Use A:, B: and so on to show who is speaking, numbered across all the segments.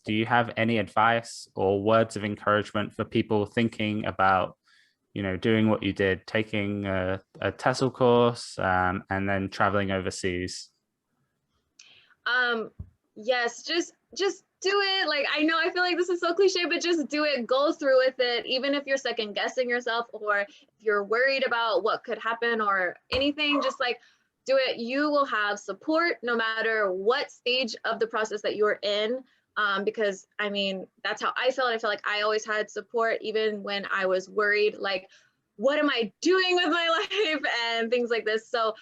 A: do you have any advice or words of encouragement for people thinking about, doing what you did, taking a TESOL course, and then traveling overseas?
B: Um, yes, just do it. Like, I know I feel like this is so cliche, but just do it. Go through with it, even if you're second guessing yourself or if you're worried about what could happen or anything, just like do it. You will have support no matter what stage of the process that you're in. Because I mean, that's how I felt. I felt like I always had support, even when I was worried, like, what am I doing with my life and things like this. So,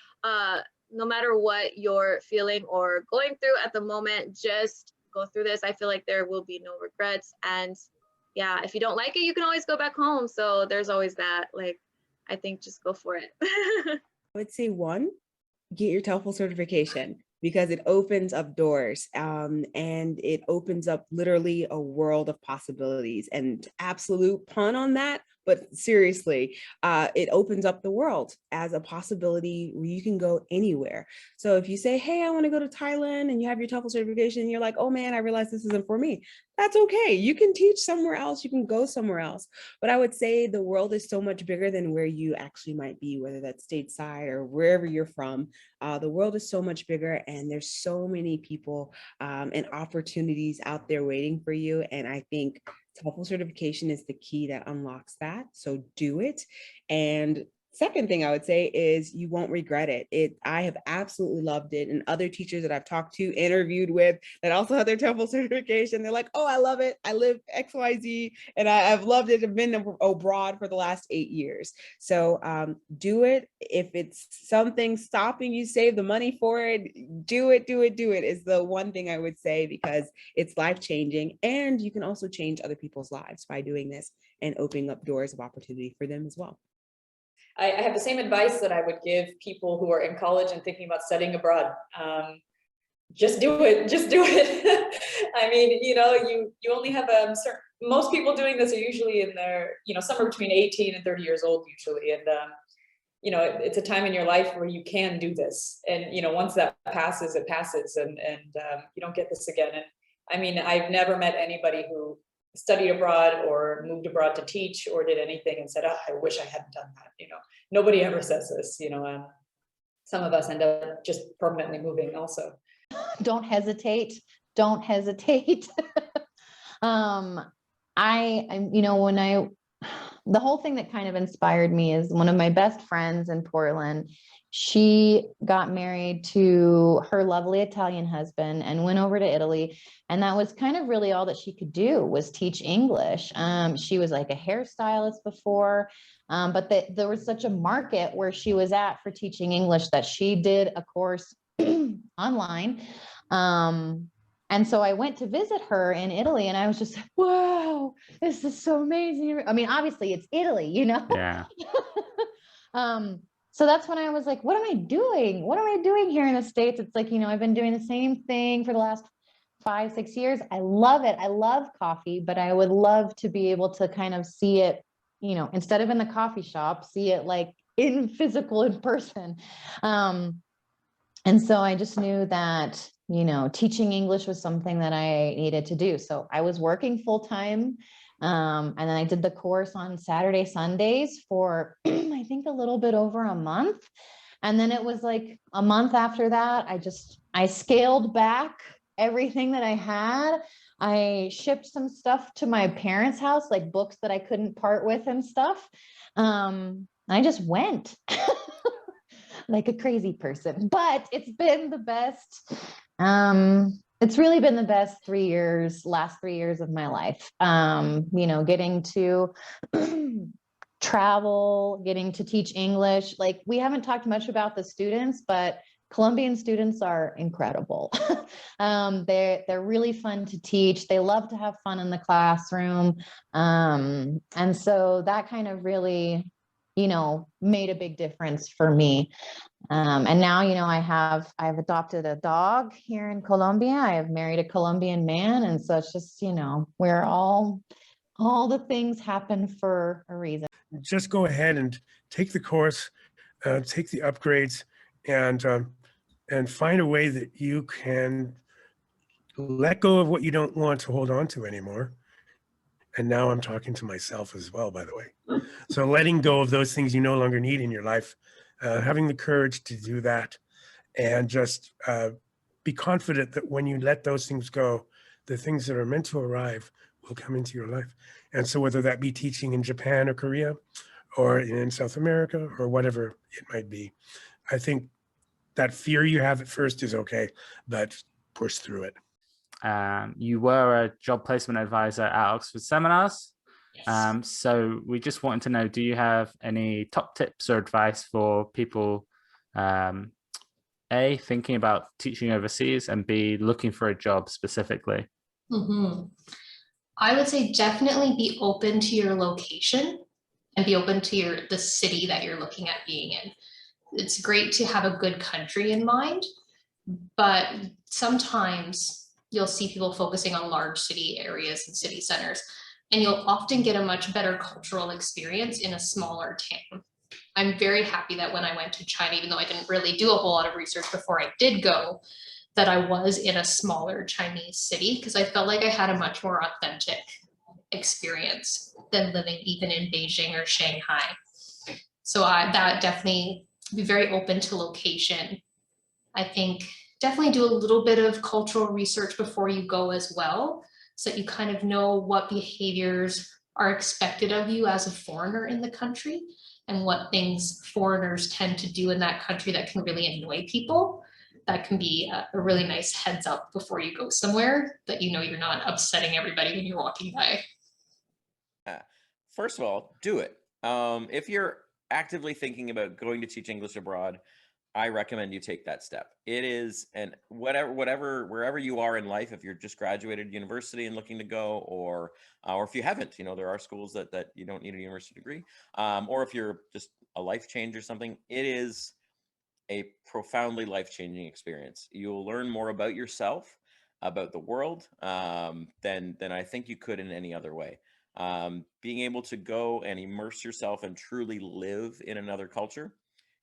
B: no matter what you're feeling or going through at the moment, just go through this. I feel like there will be no regrets. And yeah, if you don't like it, you can always go back home. So there's always that. Like, I think just go for it.
C: I would say one, get your TOEFL certification because it opens up doors and it opens up literally a world of possibilities. And absolute pun on that, but seriously, it opens up the world as a possibility where you can go anywhere. So if you say, hey, I want to go to Thailand, and you have your TOEFL certification and you're like, oh man, I realized this isn't for me. That's okay. You can teach somewhere else. You can go somewhere else. But I would say the world is so much bigger than where you actually might be, whether that's stateside or wherever you're from. The world is so much bigger and there's so many people and opportunities out there waiting for you. And I think TOEFL certification is the key that unlocks that. So do it. And second thing I would say is you won't regret it. I have absolutely loved it. And other teachers that I've talked to, interviewed with, that also have their TOEFL certification, they're like, oh, I love it. I live XYZ and I've loved it. I've been abroad for the last 8 years. So do it. If it's something stopping you, save the money for it. Do it is the one thing I would say, because it's life-changing. And you can also change other people's lives by doing this and opening up doors of opportunity for them as well.
D: I have the same advice that I would give people who are in college and thinking about studying abroad. Just do it. I mean, you only have most people doing this are usually in their, somewhere between 18 and 30 years old usually. And, it's a time in your life where you can do this. And, once that passes, it passes and you don't get this again. And I mean, I've never met anybody who studied abroad or moved abroad to teach or did anything and said, oh, I wish I hadn't done that. Nobody ever says this, some of us end up just permanently moving also.
E: Don't hesitate. The whole thing that kind of inspired me is one of my best friends in Portland. She got married to her lovely Italian husband and went over to Italy. And that was kind of really all that she could do, was teach English. She was like a hairstylist before, but there was such a market where she was at for teaching English that she did a course online. And so I went to visit her in Italy and I was just like, wow, this is so amazing. I mean, obviously it's Italy,
A: Yeah.
E: So that's when I was like, what am I doing? What am I doing here in the States? It's like, I've been doing the same thing for the last 5-6 years. I love it. I love coffee, but I would love to be able to kind of see it, instead of in the coffee shop, see it like in person. And so I just knew that, teaching English was something that I needed to do. So I was working full time. And then I did the course on Saturday, Sundays for, I think, a little bit over a month. And then it was like a month after that, I scaled back everything that I had. I shipped some stuff to my parents' house, like books that I couldn't part with and stuff. I just went like a crazy person, but it's been the best. It's really been the best last 3 years of my life. Getting to travel, getting to teach English. Like, we haven't talked much about the students, but Colombian students are incredible. They're really fun to teach. They love to have fun in the classroom. And so that kind of really, made a big difference for me. And now, I've adopted a dog here in Colombia. I have married a Colombian man. And so it's just, we're all the things happen for a reason.
F: Just go ahead and take the course, take the upgrades, and find a way that you can let go of what you don't want to hold on to anymore. And now I'm talking to myself as well, by the way. So letting go of those things you no longer need in your life, having the courage to do that, and just be confident that when you let those things go, the things that are meant to arrive will come into your life. And so whether that be teaching in Japan or Korea or in South America or whatever it might be, I think that fear you have at first is okay, but push through it.
A: You were a job placement advisor at Oxford Seminars.
D: Yes.
A: So we just wanted to know, do you have any top tips or advice for people, A, thinking about teaching overseas, and B, looking for a job specifically?
G: I would say definitely be open to your location and be open to the city that you're looking at being in. It's great to have a good country in mind, but sometimes you'll see people focusing on large city areas and city centers, and you'll often get a much better cultural experience in a smaller town. I'm very happy that when I went to China, even though I didn't really do a whole lot of research before I did go, that I was in a smaller Chinese city, because I felt like I had a much more authentic experience than living even in Beijing or Shanghai. So that definitely be very open to location. I think definitely do a little bit of cultural research before you go as well, so that you kind of know what behaviors are expected of you as a foreigner in the country and what things foreigners tend to do in that country that can really annoy people. That can be a really nice heads up before you go somewhere, that you know you're not upsetting everybody when you're walking by.
H: First of all, do it. If you're actively thinking about going to teach English abroad, I recommend you take that step. It is, and wherever you are in life, if you're just graduated university and looking to go, or if you haven't, there are schools that you don't need a university degree, or if you're just a life change or something, it is a profoundly life-changing experience. You'll learn more about yourself, about the world, than I think you could in any other way. Being able to go and immerse yourself and truly live in another culture,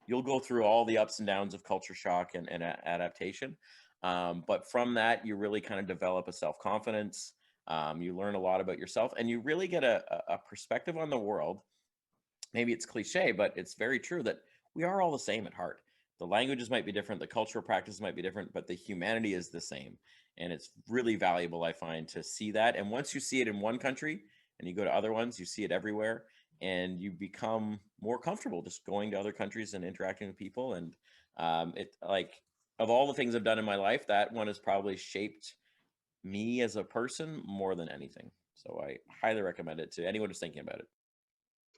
H: you'll go through all the ups and downs of culture shock and adaptation. But from that, you really kind of develop a self-confidence. You learn a lot about yourself, and you really get a perspective on the world. Maybe it's cliche, but it's very true that we are all the same at heart. The languages might be different, the cultural practices might be different, but the humanity is the same. And it's really valuable, I find, to see that. And once you see it in one country and you go to other ones, you see it everywhere, and you become more comfortable just going to other countries and interacting with people. And of all the things I've done in my life, that one has probably shaped me as a person more than anything. So I highly recommend it to anyone who's thinking about it.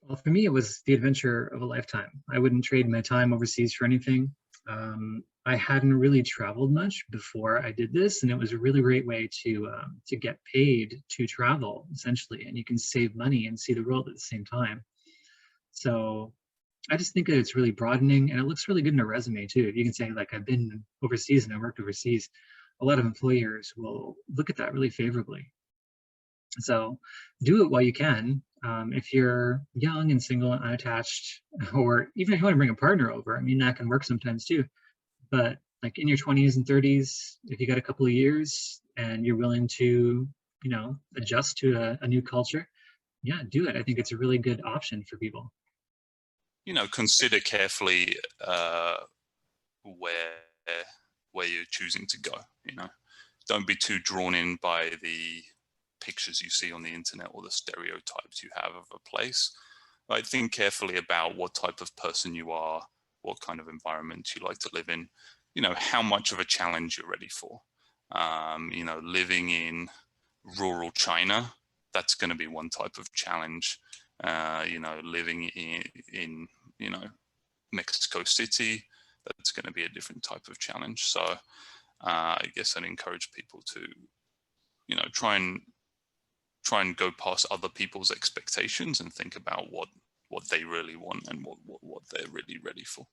I: Well, for me, it was the adventure of a lifetime. I wouldn't trade my time overseas for anything. I hadn't really traveled much before I did this, and it was a really great way to get paid to travel, essentially, and you can save money and see the world at the same time. So I just think that it's really broadening, and it looks really good in a resume too. If you can say, like, I've been overseas and I worked overseas, a lot of employers will look at that really favorably. So do it while you can. If you're young and single and unattached, or even if you want to bring a partner over, I mean, that can work sometimes too. But like in your 20s and 30s, if you got a couple of years and you're willing to, adjust to a new culture, yeah, do it. I think it's a really good option for people.
J: Consider carefully where you're choosing to go. Don't be too drawn in by the pictures you see on the internet or the stereotypes you have of a place. Like, think carefully about what type of person you are, what kind of environment you like to live in, how much of a challenge you're ready for. Living in rural China, that's going to be one type of challenge. Living in Mexico City, that's going to be a different type of challenge. So I guess I'd encourage people to, try and go past other people's expectations and think about what they really want and what they're really ready for.